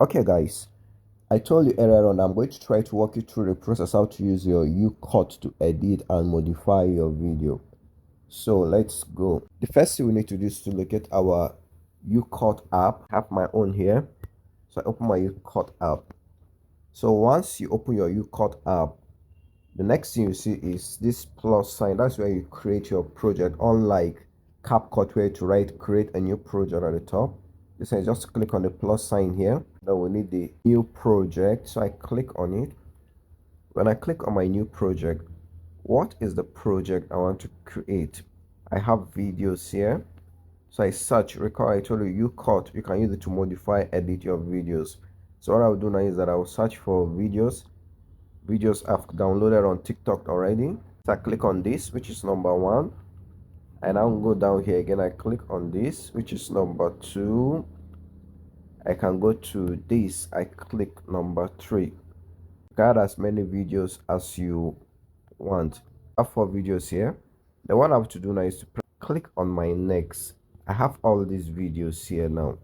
Okay guys, I told you earlier on I'm going to try to walk you through the process how to use your YouCut to edit and modify your video. So let's go. The first thing we need to do is to locate our YouCut app. I have my own here. So I open my YouCut app. So once you open your YouCut app, the next thing you see is this plus sign. That's where you create your project, unlike CapCut where to write create a new project at the top. This is just click on the plus sign here. Then we need the new project. So I click on it. When I click on my new project, what is the project I want to create? I have videos here. So I search, recall I told you YouCut, you can use it to modify, edit your videos. So what I'll do now is that I'll search for videos I've downloaded on TikTok already. So I click on this, which is number 1, and I'll go down here again. I click on this, which is number 2. I can go to this, I click number 3. You can add as many videos as you want. I have 4 videos here. The one I have to do now is to click on my next. I have all these videos here now.